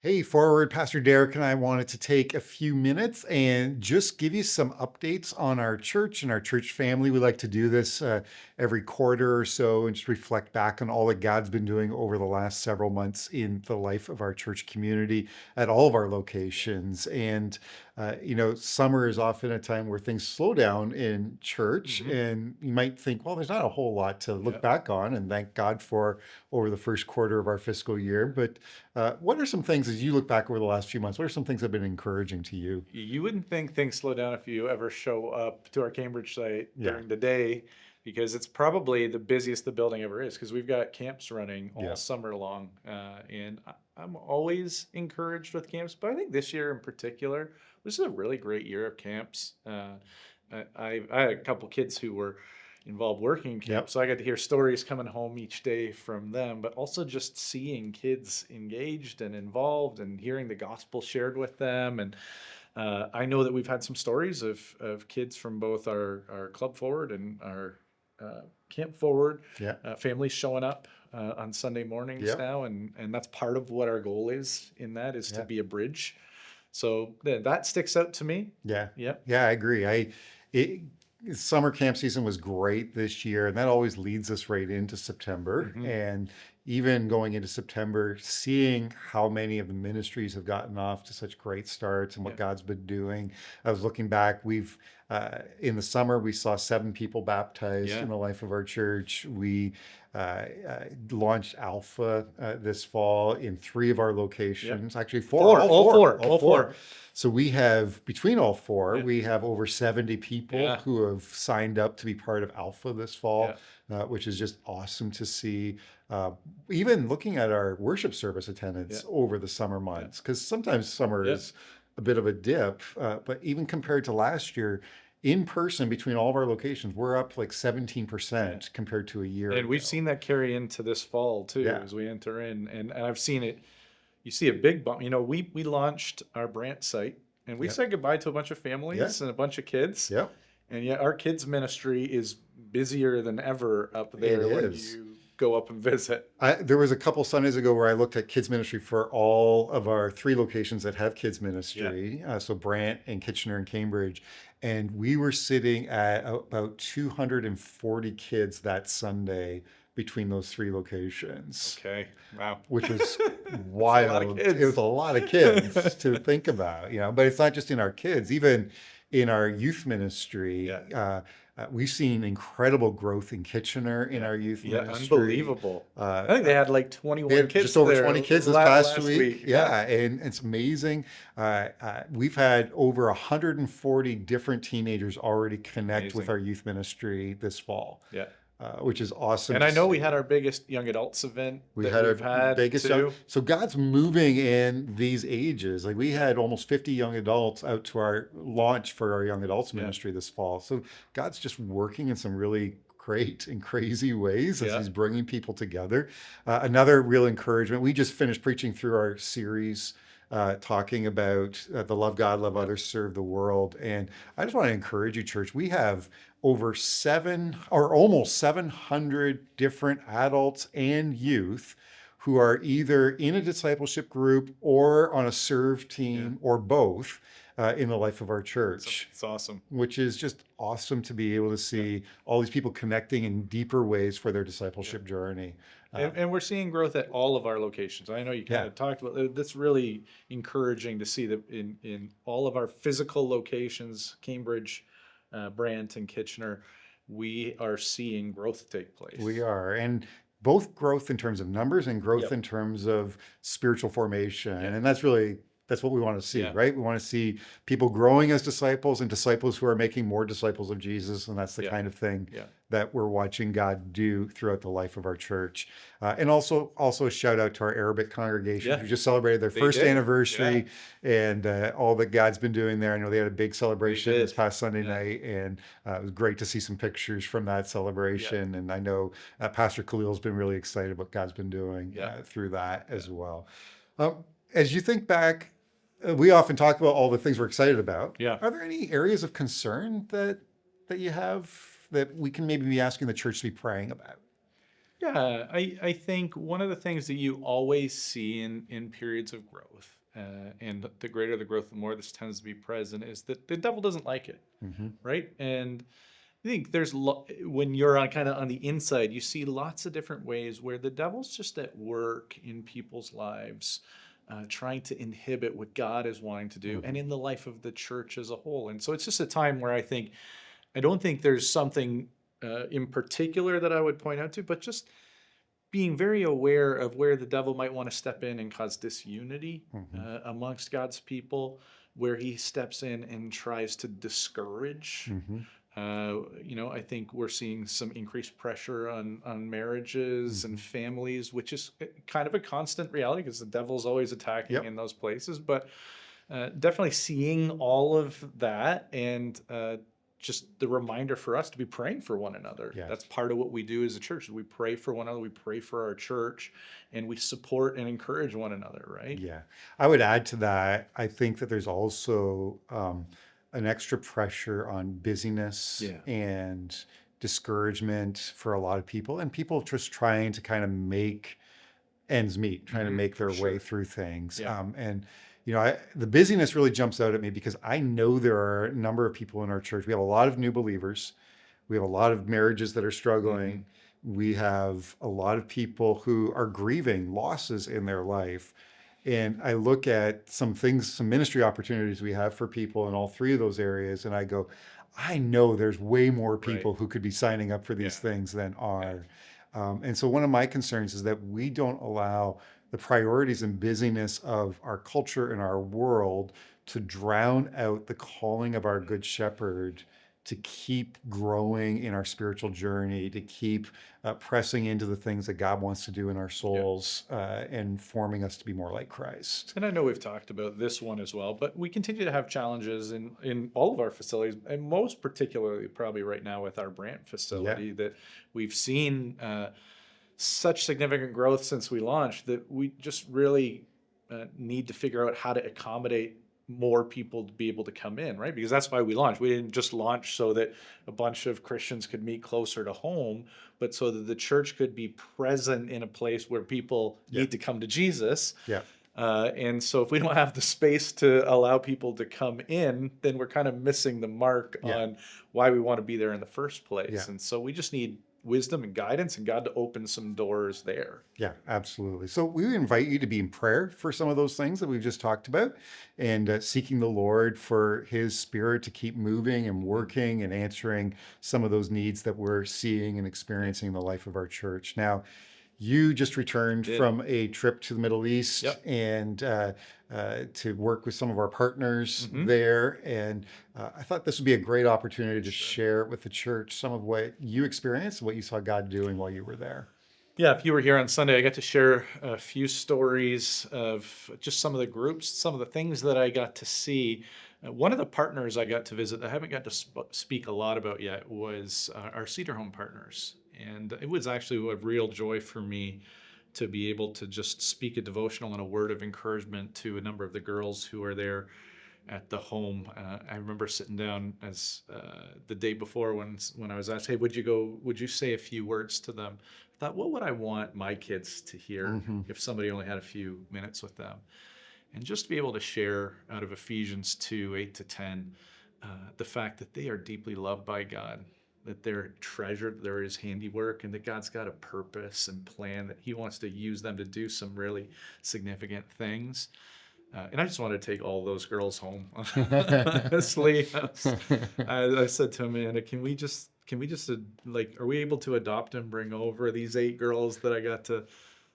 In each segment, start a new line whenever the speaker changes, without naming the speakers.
Hey, Forward, Pastor Derek and I wanted to take a few minutes and just give you some updates on our church and our church family. We like to do this every quarter or so and just reflect back on all that God's been doing over the last several months in the life of our church community at all of our locations. And summer is often a time where things slow down in church,
hmm
and you might think, well, there's not a whole lot to look
Yeah.
back on and thank God for over the first quarter of our fiscal year. But what are some things as you look back over the last few months? What are some things that have been encouraging to you?
You wouldn't think things slow down if you ever show up to our Cambridge site
Yeah,
during the day, because it's probably the busiest the building ever is, because we've got camps running all
yeah,
summer long. I'm always encouraged with camps, but I think this year in particular, this is a really great year of camps. I had a couple kids who were involved working in camp,
yep,
so I got to hear stories coming home each day from them, but also just seeing kids engaged and involved and hearing the gospel shared with them. And I know that we've had some stories of kids from both our Club Forward and our Camp Forward
yeah,
families showing up on Sunday mornings
yep,
now, and that's part of what our goal is in that, is to
yeah,
be a bridge. So that sticks out to me.
yeah,
Yep.
yeah. I agree. It, Summer camp season was great this year, and that always leads us right into September.
hmm
And even going into September, seeing how many of the ministries have gotten off to such great starts and what
Yeah.
God's been doing. I was looking back, in the summer, we saw 7 people baptized
Yeah.
in the life of our church. We launched Alpha this fall in 3 of our
Yeah.
locations, actually four,
Four.
all
All
four,
four.
all
All
four.
four.
So we have, between all four,
Yeah.
we have over 70 people
Yeah.
who have signed up to be part of Alpha this fall,
Yeah.
which is just awesome to see. Uh, Even looking at our worship service
Yeah.
attendance over the summer
Yeah.
months, because sometimes summer
Yeah.
is a bit of a dip, but even compared to last year, in person between all of our locations, we're up like
Yeah.
17% compared to a year
And we've
ago.
seen that carry into this fall too,
Yeah,
as we enter in. And I've seen it. You see a big bump. We launched our Brant site, and we
yeah,
said goodbye to a bunch of
yeah,
families and a bunch of kids.
yeah.
And yet our kids ministry is busier than ever up
It
there when
is.
you go up and visit.
There was a couple Sundays ago where I looked at kids ministry for all of our 3 locations that have kids
Yeah.
ministry, so Brant and Kitchener and Cambridge, and we were sitting at about 240 kids that Sunday between those 3 locations,
Okay. Wow.
which was
It's a lot of
wild. It was
kids.
a lot of kids to think about, but it's not just in our kids, even in our youth ministry.
Yeah.
We've seen incredible growth in Kitchener in
Yeah.
our youth
Yeah.
ministry.
Unbelievable.
Uh,
I think they had like
they
21
had
kids
just over
there
20 kids this past
last
week.
week. Yeah.
Yeah, and it's amazing. We've had over 140 different teenagers already connect with
Amazing.
our youth ministry this fall,
Yeah.
which is awesome
And
to
I know we had
see.
our biggest young adults event
We
that
had our
we've had
biggest young,
too.
so God's moving in these ages. Like we had almost 50 young adults out to our launch for our young adults
Yeah.
ministry this fall. So God's just working in some really great and crazy ways as
Yeah.
he's bringing people together. Another real encouragement. We just finished preaching through our series talking about the love God, love
Yeah.
others, serve the world. And I just want to encourage you, church. We have over almost 700 different adults and youth who are either in a discipleship group or on a serve
Yeah.
team or both in the life of our
So
church,
it's awesome.
which is just awesome to be able to
Yeah.
see all these people connecting in deeper ways for their
Yeah.
discipleship journey. Uh,
And we're seeing growth at all of our locations. I know you kind
yeah,
of talked about that's really encouraging to see that in all of our physical locations, Cambridge, Brant, and Kitchener, we are seeing growth take
we
place.
are. And both growth in terms of numbers and growth
Yep.
in terms of spiritual formation.
Yeah.
And that's what we want to see,
Yeah.
right? We want to see people growing as disciples and disciples who are making more disciples of Jesus. And that's the
Yeah.
kind of thing
Yeah.
that we're watching God do throughout the life of our church. And also a shout out to our Arabic congregation
Yeah.
who just celebrated their
They
first
did. Yeah.
anniversary and all that God's been doing there. I know they had a big
They
celebration this
did.
past Sunday
Yeah.
night, and it was great to see some pictures from that
Yeah.
celebration. And I know Pastor Khalil's been really excited about what God's been doing
Yeah.
through that
Yeah.
as well. As you think back, we often talk about all the things we're excited about.
Yeah.
Are there any areas of concern that you have that we can maybe be asking the church to be praying about?
Yeah, I think one of the things that you always see in periods of growth, and the greater the growth, the more this tends to be present, is that the devil doesn't like it,
Hmm.
right? And I think when you're on kind of on the inside, you see lots of different ways where the devil's just at work in people's lives, trying to inhibit what God is wanting to do, and
Hmm.
in the life of the church as a whole. And so it's just a time where I don't think there's something in particular that I would point out to, but just being very aware of where the devil might want to step in and cause disunity
Hmm.
amongst God's people, where he steps in and tries to discourage.
Hmm.
I think we're seeing some increased pressure on marriages and
Hmm.
families, which is kind of a constant reality because the devil's always attacking
Yep.
in those places. But definitely seeing all of that, and just the reminder for us to be praying for one another.
Yes.
That's part of what we do as a church. We pray for one another, we pray for our church, and we support and encourage one another, right?
Yeah. I would add to that, I think that there's also an extra pressure on busyness
Yeah.
and discouragement for a lot of people, and people just trying to kind of make ends meet, trying to make
For
their way
sure.
through things.
Yeah.
The busyness really jumps out at me because I know there are a number of people in our church. We have a lot of new believers. We have a lot of marriages that are
Hmm.
struggling. We have a lot of people who are grieving losses in their life. And I look at some things, some ministry opportunities we have for people in all three of those areas, and I go, I know there's way more
Right.
people who could be signing up for
Yeah.
these things than
Yeah.
are. And so one of my concerns is that we don't allow the priorities and busyness of our culture and our world to drown out the calling of our good shepherd to keep growing in our spiritual journey, to keep pressing into the things that God wants to do in our
Yeah.
souls and forming us to be more like Christ.
And I know we've talked about this one as well, but we continue to have challenges in all of our facilities, and most particularly probably right now with our Brant
Yeah.
facility that we've seen such significant growth since we launched that we just really need to figure out how to accommodate more people to be able to come in, right? Because that's why we launched. We didn't just launch so that a bunch of Christians could meet closer to home, but so that the church could be present in a place where people
Yeah.
need to come to Jesus.
Yeah.
And so if we don't have the space to allow people to come in, then we're kind of missing the mark
Yeah.
on why we want to be there in the first
Yeah.
place. And so we just need wisdom and guidance and God to open some doors there.
Yeah, absolutely. So we invite you to be in prayer for some of those things that we've just talked about and seeking the Lord for his spirit to keep moving and
Mhm.
working and answering some of those needs that we're seeing and
Yeah,
experiencing in the life of our church. Now, you just returned
did.
from a trip to the Middle East
Yep.
and to work with some of our partners
Hmm.
there. And I thought this would be a great opportunity to
Sure.
share with the church some of what you experienced, what you saw God doing while you were there.
Yeah, if you were here on Sunday, I got to share a few stories of just some of the groups, some of the things that I got to see. One of the partners I got to visit that I haven't got to speak a lot about yet was our Cedar Home partners. And it was actually a real joy for me to be able to just speak a devotional and a word of encouragement to a number of the girls who are there at the home. I remember sitting down as the day before when I was asked, "Hey, would you go? Would you say a few words to them?" I thought, what would I want my kids to hear
Hmm.
if somebody only had a few minutes with them, and just to be able to share out of Ephesians 2:8 to 10, the fact that they are deeply loved by God. That they're treasured, they're his handiwork, and that God's got a purpose and plan that he wants to use them to do some really significant things. And I just wanted to take all those girls home. Honestly, I said to Amanda, can we just like, are we able to adopt and bring over these 8 girls that I got to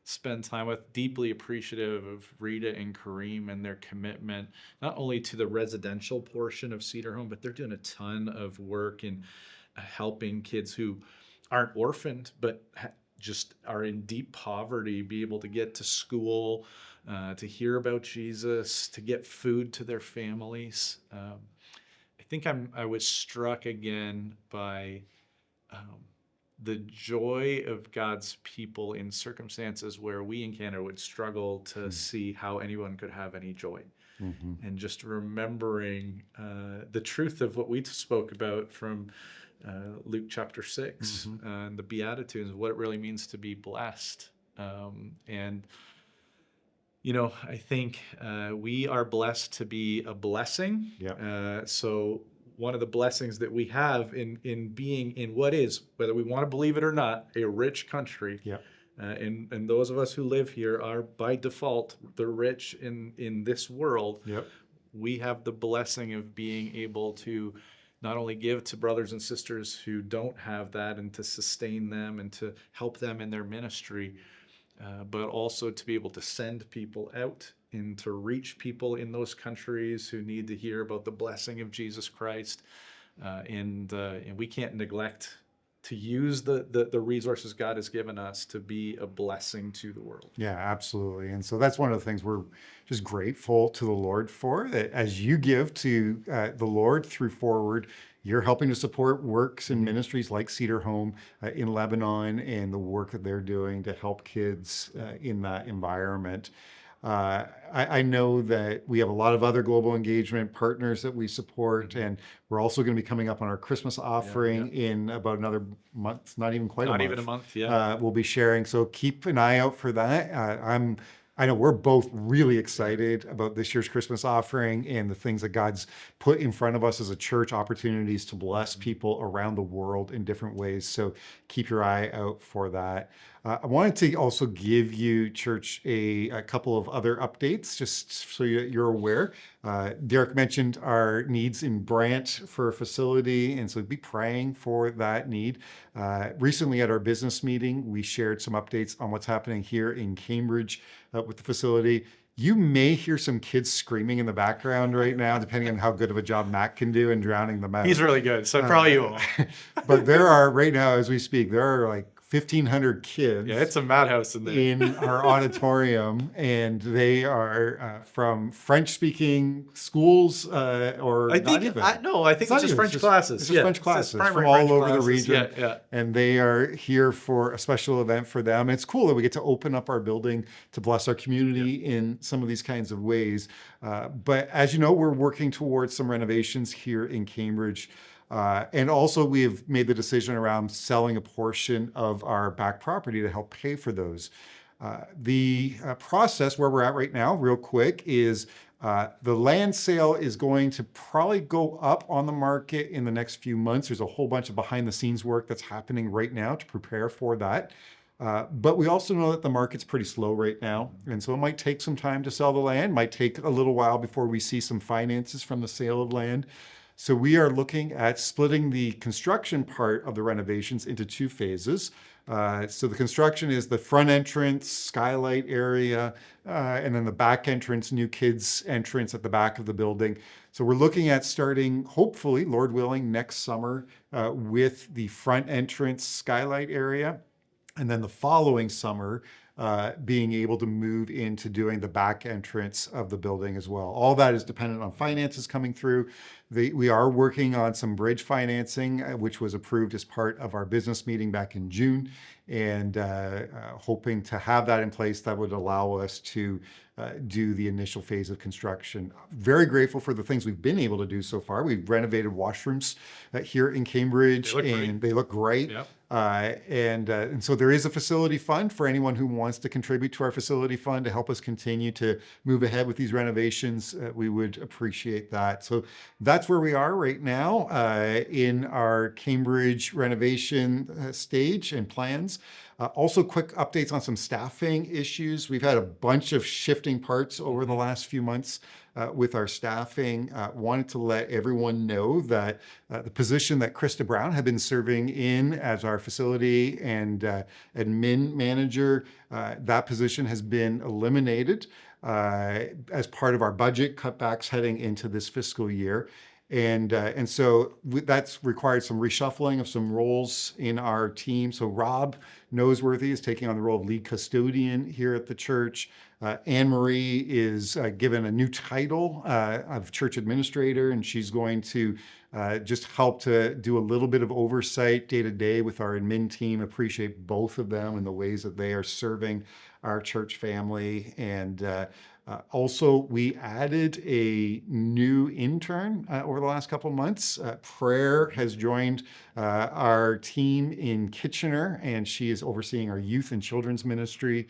spend time with? Deeply appreciative of Rita and Kareem and their commitment, not only to the residential portion of Cedar Home, but they're doing a ton of work in helping kids who aren't orphaned, but just are in deep poverty, be able to get to school, to hear about Jesus, to get food to their families. I think I was struck again by um, the joy of God's people in circumstances where we in Canada would struggle to see how anyone could have any joy.
Hmm.
And just remembering the truth of what we spoke about from Luke chapter 6 and the Beatitudes, what it really means to be blessed. And I think we are blessed to be a blessing.
Yeah.
So one of the blessings that we have in being in what is, whether we want to believe it or not, a rich country.
Yeah.
And those of us who live here are by default the rich in this world.
Yep.
We have the blessing of being able to not only give to brothers and sisters who don't have that and to sustain them and to help them in their ministry, but also to be able to send people out and to reach people in those countries who need to hear about the blessing of Jesus Christ. And we can't neglect to use the resources God has given us to be a blessing to the world.
Yeah, absolutely. And so that's one of the things we're just grateful to the Lord for, that as you give to the Lord through Forward, you're helping to support works and ministries like Cedar Home in Lebanon and the work that they're doing to help kids in that environment. I know that we have a lot of other global engagement partners that we support, and we're also going to be coming up on our Christmas offering in about another month, not even quite a month.
Not even a month, yeah.
We'll be sharing, so keep an eye out for that. I know we're both really excited about this year's Christmas offering and the things that God's put in front of us as a church, opportunities to bless people around the world in different ways. So keep your eye out for that. I wanted to also give you, church, a couple of other updates, just so you're aware. Derek mentioned our needs in Brant for a facility, and so be praying for that need. Recently at our business meeting, we shared some updates on what's happening here in Cambridge with the facility. You may hear some kids screaming in the background right now, depending on how good of a job Matt can do in drowning them out.
He's really good, so probably you won't.
But there are, right now as we speak, there are like 1,500 kids.
Yeah, it's a madhouse in there.
In our auditorium, and they are from French-speaking schools, or
I think
not even.
I think it's just French classes.
It's just French classes from all over the region. And they are here for a special event for them. And it's cool that we get to open up our building to bless our community in some of these kinds of ways. But as you know, we're working towards some renovations here in Cambridge. And also we have made the decision around selling a portion of our back property to help pay for those. The process where we're at right now, real quick, is the land sale is going to probably go up on the market in the next few months. There's a whole bunch of behind the scenes work that's happening right now to prepare for that. But we also know that the market's pretty slow right now. And so it might take some time to sell the land, might take a little while before we see some finances from the sale of land. So we are looking at splitting the construction part of the renovations into two phases. So the construction is the front entrance, skylight area, and then the back entrance, new kids entrance at the back of the building. So we're looking at starting, hopefully, Lord willing, next summer with the front entrance skylight area. And then the following summer, being able to move into doing the back entrance of the building as well. All that is dependent on finances coming through. We are working on some bridge financing, which was approved as part of our business meeting back in June, and hoping to have that in place that would allow us to do the initial phase of construction. Very grateful for the things we've been able to do so far. We've renovated washrooms here in Cambridge, they look great.
Yep.
And so there is a facility fund for anyone who wants to contribute to our facility fund to help us continue to move ahead with these renovations. We would appreciate that. So that's where we are right now in our Cambridge renovation stage and plans. Also, quick updates on some staffing issues. We've had a bunch of shifting parts over the last few months with our staffing. Wanted to let everyone know that the position that Krista Brown had been serving in as our facility and admin manager, that position has been eliminated as part of our budget cutbacks heading into this fiscal year. And so that's required some reshuffling of some roles in our team. So Rob Noseworthy is taking on the role of lead custodian here at the church. Anne Marie is given a new title of church administrator, and she's going to just help to do a little bit of oversight day to day with our admin team. Appreciate both of them and the ways that they are serving our church family. And Also, we added a new intern over the last couple of months. Prayer has joined our team in Kitchener, and she is overseeing our youth and children's ministry.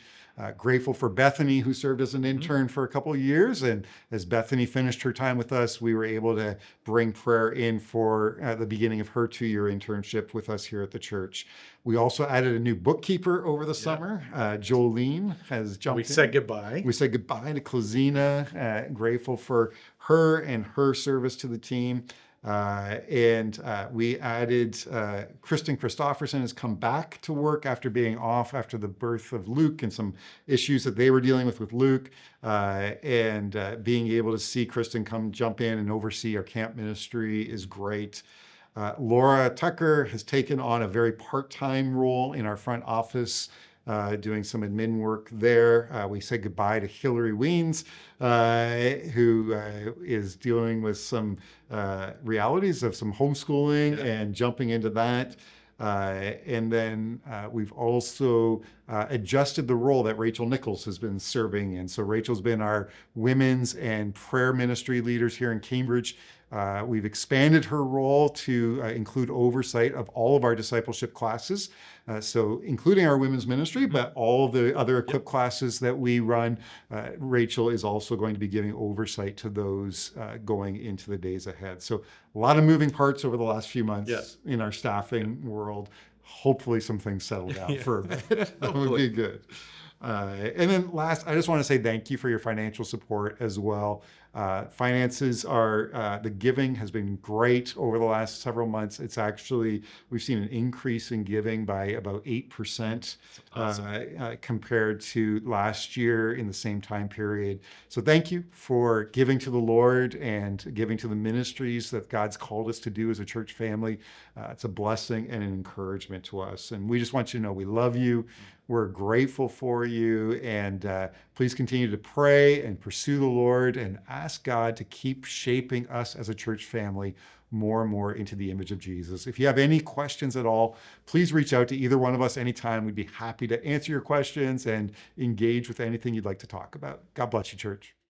Grateful for Bethany, who served as an
Mhm.
intern for a couple of years. And as Bethany finished her time with us, we were able to bring Prayer in for the beginning of her 2-year internship with us here at the church. We also added a new bookkeeper over the
Yeah.
summer. Jolene has
We
jumped
said
in.
goodbye.
We said goodbye to Klazina, grateful for her and her service to the team. And we added Kristen Christofferson has come back to work after being off after the birth of Luke and some issues that they were dealing with Luke. And being able to see Kristen come jump in and oversee our camp ministry is great. Laura Tucker has taken on a very part-time role in our front office, doing some admin work there. We said goodbye to Hillary Weens, who is dealing with some realities of some homeschooling
Yeah.
and jumping into that. And then we've also adjusted the role that Rachel Nichols has been serving in. So Rachel's been our women's and prayer ministry leaders here in Cambridge. We've expanded her role to include oversight of all of our discipleship classes. So including our women's ministry, but all the other equipped classes that we run, Rachel is also going to be giving oversight to those going into the days ahead. So a lot of moving parts over the last few months
Yeah.
in our staffing world. Hopefully some things settle down
Yeah.
for a bit. That would
Hopefully.
be good. And then last, I just want to say thank you for your financial support as well. Finances are, the giving has been great over the last several months. It's actually, we've seen an increase in giving by about 8%
Awesome.
compared to last year in the same time period. So thank you for giving to the Lord and giving to the ministries that God's called us to do as a church family. It's a blessing and an encouragement to us. And we just want you to know we love you. We're grateful for you, and please continue to pray and pursue the Lord and ask God to keep shaping us as a church family more and more into the image of Jesus. If you have any questions at all, please reach out to either one of us anytime. We'd be happy to answer your questions and engage with anything you'd like to talk about. God bless you, church.